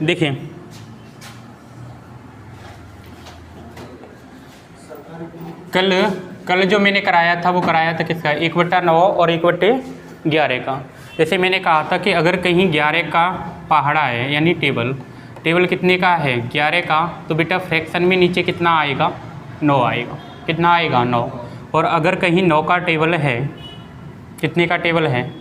देखिए कल जो मैंने कराया था वो कराया था किसका, 1/9 और 1/11 का। जैसे मैंने कहा था कि अगर कहीं 11 का पहाड़ा है यानी टेबल कितने का है 11 का, तो बेटा फ्रैक्शन में नीचे कितना आएगा 9 आएगा। कितना आएगा 9। और अगर कहीं 9 का टेबल है, कितने का टेबल है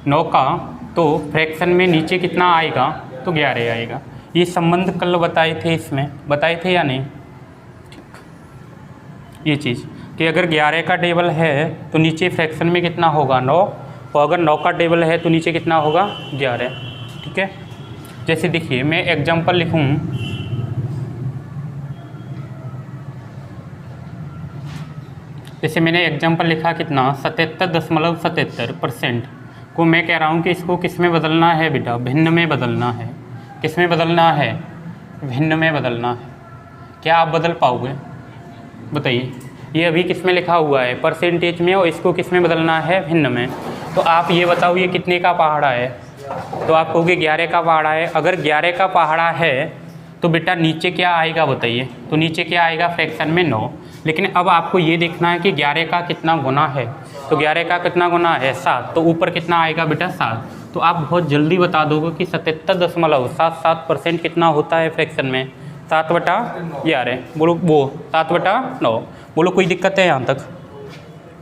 9 का, तो फ्रैक्शन में नीचे कितना आएगा तो 11 आएगा। ये संबंध कल बताए थे, इसमें बताए थे या नहीं ये चीज़ कि अगर 11 का टेबल है तो नीचे फ्रैक्शन में कितना होगा 9, और अगर 9 का टेबल है तो नीचे कितना होगा 11। ठीक है। जैसे देखिए मैं एग्जांपल लिखूं, जैसे मैंने एग्जांपल लिखा कितना 77.77% को मैं कह रहा हूँ कि इसको किस में बदलना है बेटा, भिन्न में बदलना है। किस में बदलना है, भिन्न में बदलना है। क्या आप बदल पाओगे बताइए। ये अभी किस में लिखा हुआ है परसेंटेज में, और इसको किस में बदलना है भिन्न में। तो आप ये बताओ ये कितने का पहाड़ा है, तो आप कहोगे 11 का पहाड़ा है। अगर 11 का पहाड़ा है तो बेटा नीचे क्या आएगा बताइए, तो नीचे क्या आएगा फ्रैक्शन में 9। लेकिन अब आपको ये देखना है कि 11 का कितना गुना है, तो 11 का कितना गुना है 7, तो ऊपर कितना आएगा बेटा 7। तो आप बहुत जल्दी बता दोगे कि 77.77% कितना होता है फ्रैक्शन में 7/11। बोलो वो 7/9। बोलो कोई दिक्कत है यहाँ तक।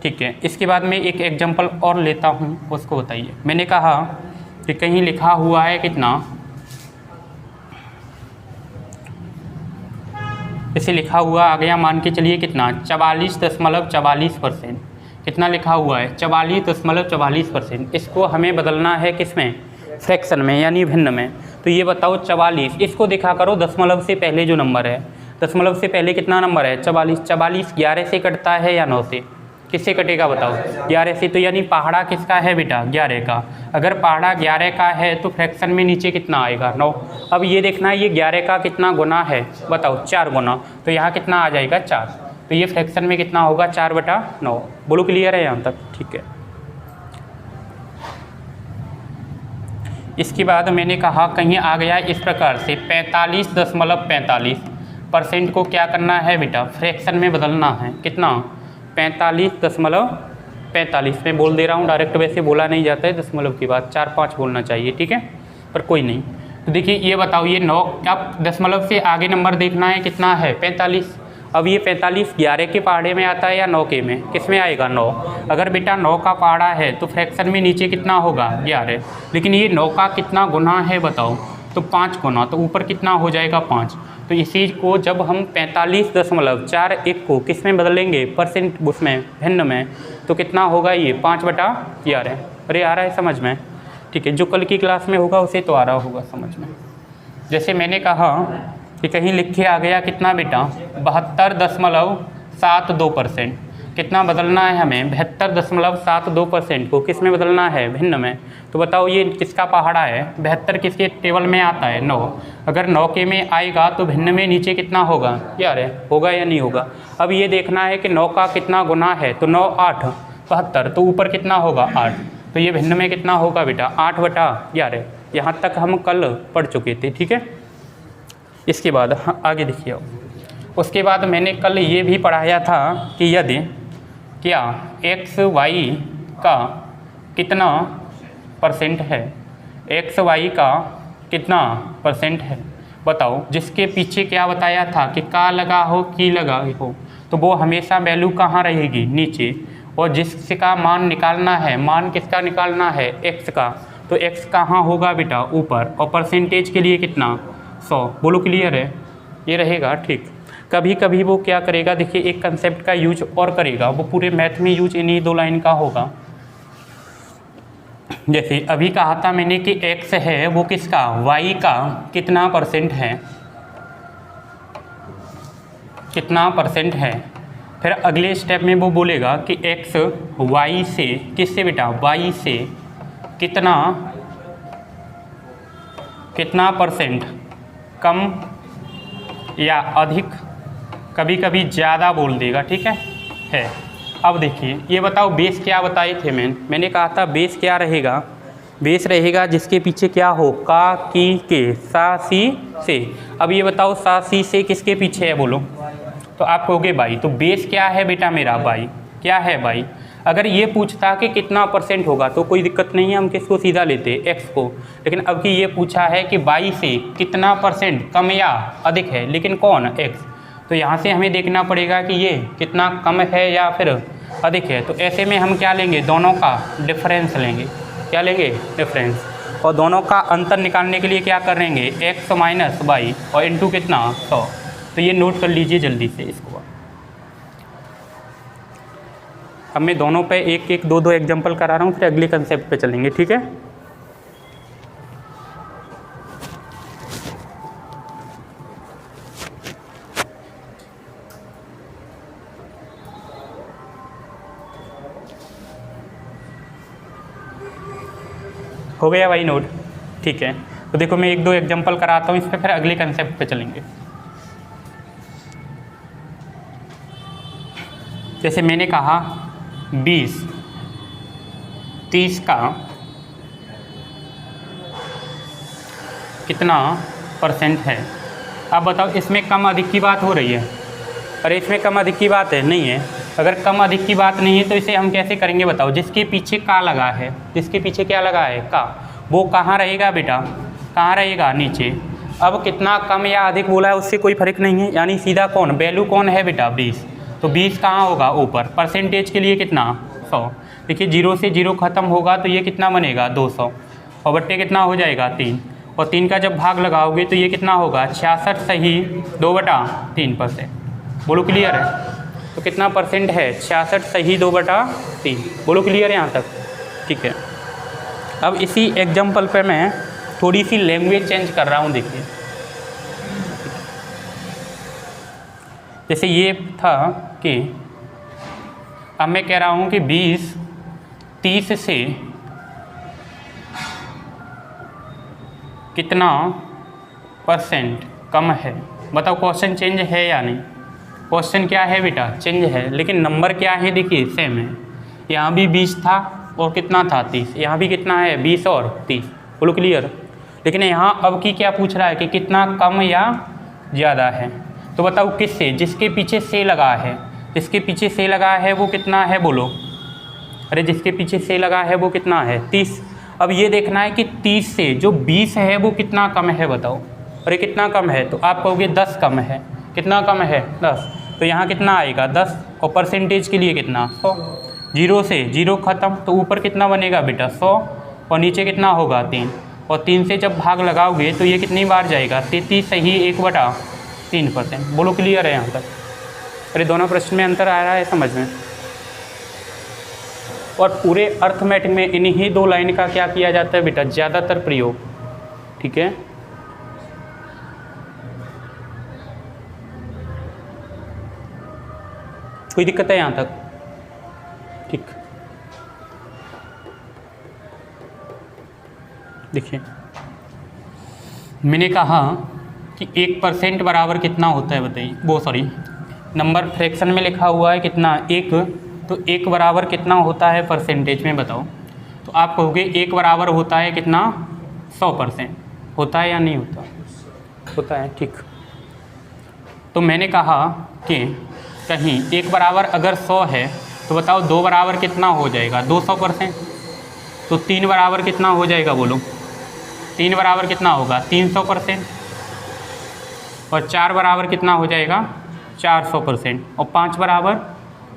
ठीक है। इसके बाद में एक एग्जांपल और लेता हूँ, उसको बताइए। मैंने कहा कि कहीं लिखा हुआ है कितना, इसे लिखा हुआ आ गया मान के चलिए कितना 44.44%। कितना लिखा हुआ है 44.44%। इसको हमें बदलना है किस में, फ्रैक्शन में यानी भिन्न में। तो ये बताओ 44, इसको देखा करो दशमलव से पहले जो नंबर है, दशमलव से पहले कितना नंबर है 44। 44 11 से कटता है या 9 से, किससे कटेगा बताओ 11 से। तो यानी पहाड़ा किसका है बेटा 11 का। अगर पहाड़ा 11 का है तो फ्रैक्शन में नीचे कितना आएगा 9। अब ये देखना है ये 11 का कितना गुना है बताओ 4 गुना, तो यहाँ कितना आ जाएगा 4। तो ये फ्रैक्शन में कितना होगा 4/9। बोलो क्लियर है यहाँ तक। ठीक है। इसके बाद मैंने कहा कहीं आ गया इस प्रकार से 45.45% को क्या करना है बेटा फ्रैक्शन में बदलना है। कितना 45.45 में बोल दे रहा हूँ डायरेक्ट, वैसे बोला नहीं जाता है दशमलव की बात, 4-5 बोलना चाहिए। ठीक है, पर कोई नहीं। तो देखिए ये बताओ ये 9, अब दशमलव से आगे नंबर देखना है कितना है 45। अब ये 45 11 के पहाड़े में आता है या 9 के में, किस में आएगा 9। अगर बेटा 9 का पहाड़ा है तो फ्रैक्शन में नीचे कितना होगा 11। लेकिन ये 9 का कितना गुना है बताओ, तो 5 गुना, तो ऊपर कितना हो जाएगा 5। तो इसी को जब हम 45.41 को किस में बदलेंगे परसेंट, उसमें भिन्न में, तो कितना होगा ये 5/11। अरे आ रहा है समझ में। ठीक है, जो कल की क्लास में होगा उसे तो आ रहा होगा समझ में। जैसे मैंने कहा कि कहीं लिख के आ गया कितना बेटा 72.72%। कितना बदलना है हमें 72.72% को किस में बदलना है भिन्न में। तो बताओ ये किसका पहाड़ा है 72 किसके टेबल में आता है 9। अगर 9 के में आएगा तो भिन्न में नीचे कितना होगा 11 होगा या नहीं होगा। अब ये देखना है कि 9 का कितना गुना है, तो 9 8 72, तो ऊपर कितना होगा 8। तो ये भिन्न में कितना होगा बेटा 8/11। यहाँ तक हम कल पढ़ चुके थे। ठीक है, इसके बाद आगे देखिए। उसके बाद मैंने कल ये भी पढ़ाया था कि यदि क्या एक्स वाई का कितना परसेंट है, एक्स वाई का कितना परसेंट है बताओ। जिसके पीछे क्या बताया था कि का लगा हो की लगा हो, तो वो हमेशा वैल्यू कहाँ रहेगी नीचे। और जिसका मान निकालना है, मान किसका निकालना है एक्स का, तो एक्स कहाँ होगा बेटा ऊपर। और परसेंटेज के लिए कितना 100। बोलो क्लियर है, ये रहेगा ठीक। कभी कभी वो क्या करेगा देखिए एक कंसेप्ट का यूज और करेगा, वो पूरे मैथ में यूज इन्हीं 2 लाइन का होगा। जैसे अभी कहा था मैंने कि x है वो किसका y का कितना परसेंट है, कितना परसेंट है। फिर अगले स्टेप में वो बोलेगा कि x y से किससे बेटा y से कितना परसेंट कम या अधिक, कभी कभी ज़्यादा बोल देगा। ठीक है। अब देखिए ये बताओ बेस क्या बताए थे मैंने कहा था बेस क्या रहेगा बेस रहेगा जिसके पीछे क्या हो, का, की, के, सा, सी, से। अब ये बताओ सा, सी, से किसके पीछे है बोलो, तो आप कहोगे बाई। तो बेस क्या है बेटा मेरा, बाई। क्या है बाई। अगर ये पूछता कि कितना % होगा तो कोई दिक्कत नहीं है, हम किसको सीधा लेते, एक्स को। लेकिन अब कि ये पूछा है कि बाई से कितना % कम या अधिक है, लेकिन कौन, एक्स। तो यहाँ से हमें देखना पड़ेगा कि ये कितना कम है या फिर अधिक है। तो ऐसे में हम क्या लेंगे, दोनों का डिफरेंस लेंगे। क्या लेंगे, डिफरेंस। और दोनों का अंतर निकालने के लिए क्या करेंगे, एक्स माइनस बाई और इंटू कितना, 100। तो ये नोट कर लीजिए जल्दी से इसको। अब मैं दोनों पे एक एक दो एग्जांपल करा रहा हूँ, फिर अगले कंसेप्ट पे चलेंगे, ठीक है। हो गया भाई नोट, ठीक है। तो देखो मैं एक दो एग्जांपल कराता हूँ इस पर, फिर अगले कंसेप्ट पे चलेंगे। जैसे मैंने कहा 20 30 का कितना % है। अब बताओ इसमें कम अधिक की बात हो रही है, अरे इसमें कम अधिक की बात है, नहीं है। अगर कम अधिक की बात नहीं है तो इसे हम कैसे करेंगे बताओ, जिसके पीछे का लगा है, जिसके पीछे क्या लगा है, का, वो कहाँ रहेगा बेटा, कहाँ रहेगा, नीचे। अब कितना कम या अधिक बोला है उससे कोई फर्क नहीं है, यानी सीधा कौन, वैल्यू कौन है बेटा, 20। तो 20 कहाँ होगा, ऊपर। परसेंटेज के लिए कितना, 100। देखिए 0 से 0 खत्म होगा तो ये कितना बनेगा, 200। और बट्टे कितना हो जाएगा, 3। और 3 का जब भाग लगाओगे तो ये कितना होगा, 66 सही 2/3%। बोलो क्लियर है। तो कितना % है, 66 सही 2/3। बोलो क्लियर है यहाँ तक, ठीक है। अब इसी एग्जाम्पल पे मैं थोड़ी सी लैंग्वेज चेंज कर रहा हूँ, देखिए। जैसे ये था कि अब मैं कह रहा हूँ कि 20 30 से कितना % कम है। बताओ क्वेश्चन चेंज है या नहीं, क्वेश्चन क्या है बेटा, चेंज है, लेकिन नंबर क्या है, देखिए सेम है। यहाँ भी 20 था और कितना था, 30। यहाँ भी कितना है, 20 और 30। बोलो क्लियर। लेकिन यहाँ अब की क्या पूछ रहा है कि कितना कम या ज़्यादा है। तो बताओ किससे, जिसके पीछे से लगा है, जिसके पीछे से लगा है वो कितना है, बोलो। अरे जिसके पीछे से लगा है वो कितना है, 30। अब ये देखना है कि 30 से जो 20 है वो कितना कम है, बताओ। अरे कितना कम है, तो आप कहोगे 10 कम है। कितना कम है, 10। तो यहाँ कितना आएगा, 10। और परसेंटेज के लिए कितना, 100। 0 से 0 खत्म, तो ऊपर कितना बनेगा बेटा, 100। और नीचे कितना होगा, 3। और 3 से जब भाग लगाओगे तो ये कितनी बार जाएगा, 33 सही 1/3%। बोलो क्लियर है यहाँ तक। अरे दोनों प्रश्न में अंतर आ रहा है समझ में। और पूरे अर्थमेटिक में इन्हीं 2 लाइन का क्या किया जाता है बेटा, ज़्यादातर प्रयोग, ठीक है। कोई दिक्कत है यहाँ तक, ठीक। देखिए मैंने कहा कि 1% बराबर कितना होता है, बताइए। वो सॉरी, नंबर फ्रैक्शन में लिखा हुआ है कितना, 1। तो 1 बराबर कितना होता है परसेंटेज में, बताओ। तो आप कहोगे 1 बराबर होता है कितना, 100%। होता है या नहीं होता, होता है, ठीक। तो मैंने कहा कि कहीं 1 बराबर अगर 100 है तो बताओ 2 बराबर कितना हो जाएगा, 200%। तो 3 बराबर कितना हो जाएगा, बोलो। 3 बराबर कितना होगा, 300%। और 4 बराबर कितना हो जाएगा, 400%। और 5 बराबर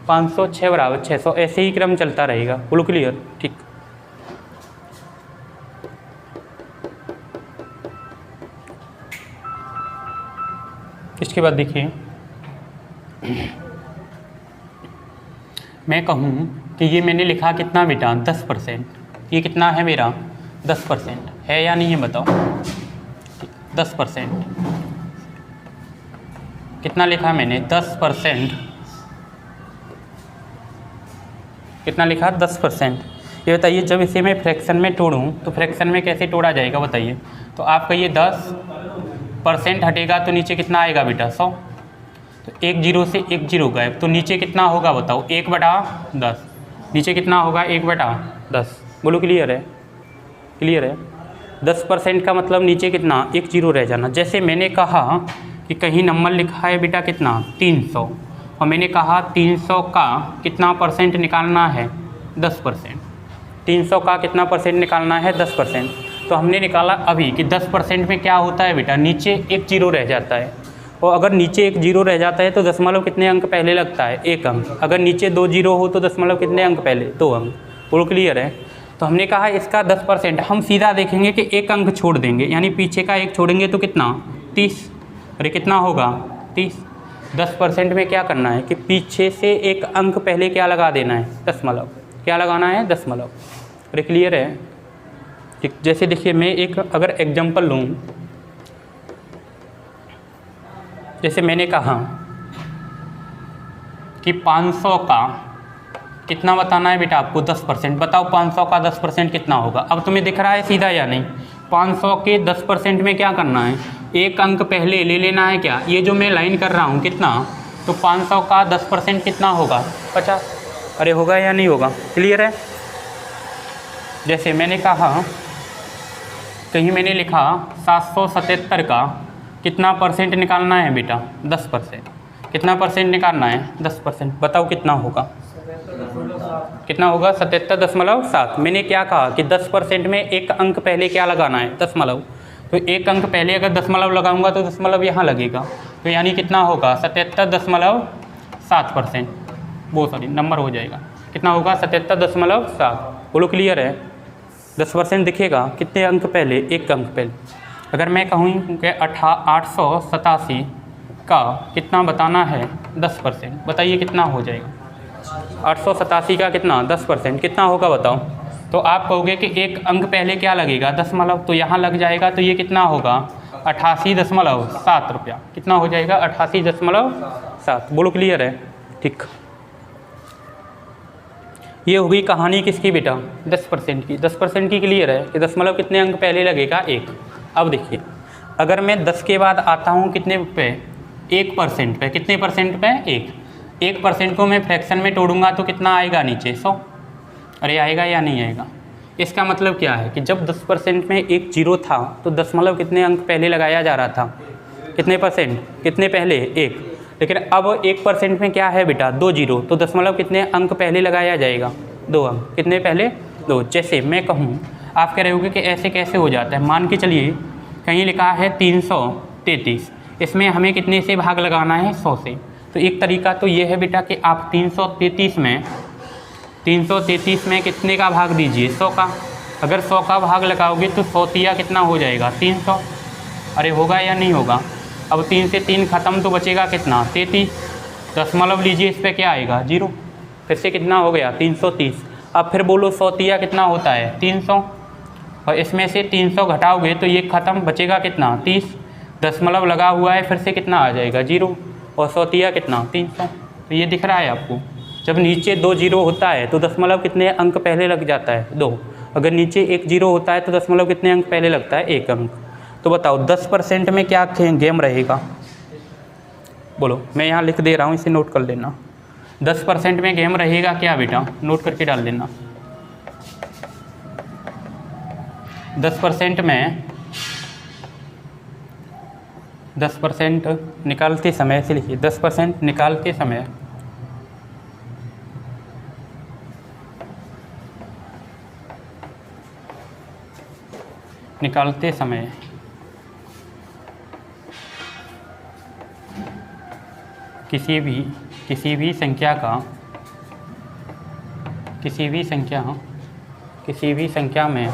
500, 6 बराबर 600। ऐसे ही क्रम चलता रहेगा। बोलो क्लियर, ठीक। इसके बाद देखिए मैं कहूँ कि ये मैंने लिखा कितना बेटा, 10%। ये कितना है मेरा, 10% है या नहीं है, बताओ। 10% कितना लिखा मैंने, 10%। कितना लिखा, 10%। ये बताइए जब इसे मैं फ्रैक्शन में तोड़ूँ तो फ्रैक्शन में कैसे तोड़ा जाएगा, बताइए। तो आपका ये 10% हटेगा तो नीचे कितना आएगा बेटा, 100। तो 1 0 से 1 0 गायब, तो नीचे कितना होगा बताओ, 1/10। नीचे कितना होगा, 1/10। बोलो क्लियर है। क्लियर है। 10% का मतलब नीचे कितना, एक जीरो रह जाना। जैसे मैंने कहा कि कहीं नंबर लिखा है बेटा कितना 300, और मैंने कहा 300 का कितना परसेंट निकालना है, 10%। 300 का कितना परसेंट निकालना है, 10%। तो हमने निकाला अभी कि 10% में क्या होता है बेटा, नीचे एक जीरो रह जाता है, और अगर नीचे एक जीरो रह जाता है तो दशमलव कितने अंक पहले लगता है, एक अंक। अगर नीचे दो जीरो हो तो दशमलव कितने अंक पहले, 2 अंक। पूरा क्लियर है। तो हमने कहा इसका 10%, हम सीधा देखेंगे कि एक अंक छोड़ देंगे, यानी पीछे का एक छोड़ेंगे तो कितना, 30। अरे कितना होगा, 30। 10% में क्या करना है कि पीछे से एक अंक पहले क्या लगा देना है, दशमलव। क्या लगाना है, दशमलव। अरे क्लियर है। जैसे देखिए मैं एक अगर एग्जाम्पल लूँ, जैसे मैंने कहा कि 500 का कितना बताना है बेटा आपको, 10%। बताओ 500 का 10% कितना होगा। अब तुम्हें दिख रहा है सीधा या नहीं, 500 के 10% में क्या करना है, एक अंक पहले ले लेना है। क्या ये जो मैं लाइन कर रहा हूँ कितना, तो 500 का 10% कितना होगा, 50। अरे होगा या नहीं होगा, क्लियर है। जैसे मैंने कहा कहीं मैंने लिखा 777 का कितना परसेंट निकालना है बेटा, 10%। कितना परसेंट निकालना है, 10%। बताओ कितना होगा, कितना होगा, 77.7। मैंने क्या कहा कि 10% में एक अंक पहले क्या लगाना है, दशमलव। तो एक अंक पहले अगर दशमलव लगाऊंगा तो दशमलव यहाँ लगेगा, तो यानी कितना होगा, 77.7%। वो सॉरी नंबर हो जाएगा, कितना होगा, 77.7। बोलो क्लियर है। 10% दिखेगा कितने अंक पहले, एक अंक पहले। अगर मैं कहूँ कि 887 का कितना बताना है, 10%। बताइए कितना हो जाएगा, 887 का कितना, 10%। कितना होगा बताओ। तो आप कहोगे कि एक अंक पहले क्या लगेगा, दशमलव, तो यहाँ लग जाएगा। तो ये कितना होगा, 88.7 रुपया। कितना हो जाएगा, 88.7। बोलो क्लियर है, ठीक। ये होगी कहानी किसकी बेटा, 10% की। 10% की क्लियर है कि दशमलव कितने अंक पहले लगेगा, एक। अब देखिए अगर मैं 10 के बाद आता हूँ कितने पे, 1% पे। कितने परसेंट पे, 1% को मैं फ्रैक्शन में तोड़ूंगा तो कितना आएगा नीचे, 100। अरे आएगा या नहीं आएगा। इसका मतलब क्या है कि जब 10% में एक जीरो था तो दशमलव कितने अंक पहले लगाया जा रहा था, कितने परसेंट, कितने पहले, 1। लेकिन अब 1% में क्या है बेटा, 2 जीरो, तो दशमलव कितने अंक पहले लगाया जाएगा, 2 अंक। कितने पहले, 2। जैसे मैं कहूँ, आप कह रहे होगे कि ऐसे कैसे हो जाता है। मान के चलिए कहीं लिखा है 333, इसमें हमें कितने से भाग लगाना है, 100 से। तो एक तरीका तो ये है बेटा कि आप 333 में कितने का भाग दीजिए, 100 का। अगर 100 का भाग लगाओगे तो 100 तिया कितना हो जाएगा, 300। अरे होगा या नहीं होगा। अब 3 से 3 खत्म तो बचेगा कितना, 33। दशमलव लीजिए, इस पर क्या आएगा, 0। फिर से कितना हो गया, 330। अब फिर बोलो 100 तिया कितना होता है, 300। और इसमें से 300 घटाओगे तो ये खत्म, बचेगा कितना, 30। दशमलव लगा हुआ है, फिर से कितना आ जाएगा, 0। और 100 तिया कितना, 300। तो ये दिख रहा है आपको, जब नीचे 2 जीरो होता है तो दशमलव कितने अंक पहले लग जाता है, 2। अगर नीचे 1 जीरो होता है तो दशमलव कितने अंक पहले लगता है, 1 अंक। तो बताओ 10% में क्या गेम रहेगा, बोलो। मैं यहाँ लिख दे रहा हूँ, इसे नोट कर लेना। 10% में गेम रहेगा क्या बेटा, नोट करके डाल देना। 10% में 10% निकालते समय से लिखिए, 10% निकालते समय किसी भी संख्या में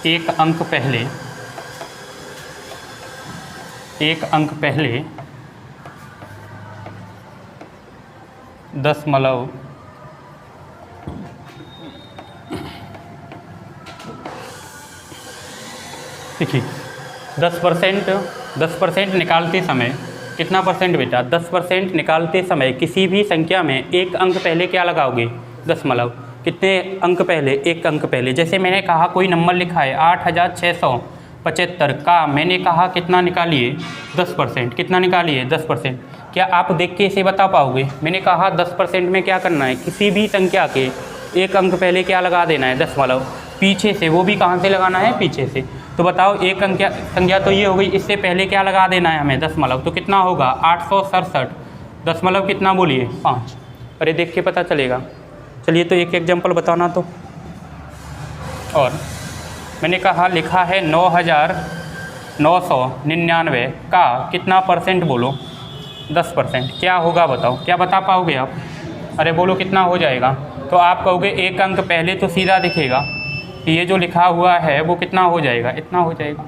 एक अंक पहले दशमलव देखिए 10% निकालते समय कितना परसेंट बेटा, 10% निकालते समय किसी भी संख्या में एक अंक पहले क्या लगाओगे, दशमलव। कितने अंक पहले, एक अंक पहले। जैसे मैंने कहा कोई नंबर लिखा है 8675 का, मैंने कहा कितना निकालिए, 10%। कितना निकालिए, 10%। क्या आप देख के इसे बता पाओगे। मैंने कहा 10% में क्या करना है, किसी भी संख्या के एक अंक पहले क्या लगा देना है, दशमलव, पीछे से, वो भी कहाँ से लगाना है, पीछे से। तो बताओ एक अंक संख्या तो ये हो गई, इससे पहले क्या लगा देना है हमें, दशमलव, तो कितना होगा 867, दशमलव कितना बोलिए 5। अरे देख के पता चलेगा। चलिए तो एक एग्जाम्पल बताना तो। और मैंने कहा लिखा है 9999 का कितना परसेंट बोलो, 10%। क्या होगा बताओ, क्या बता पाओगे आप? अरे बोलो कितना हो जाएगा। तो आप कहोगे एक अंक पहले तो सीधा दिखेगा कि ये जो लिखा हुआ है वो कितना हो जाएगा, इतना हो जाएगा।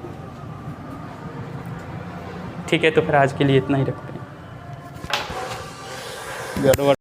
ठीक है, तो फिर आज के लिए इतना ही रखते हैं।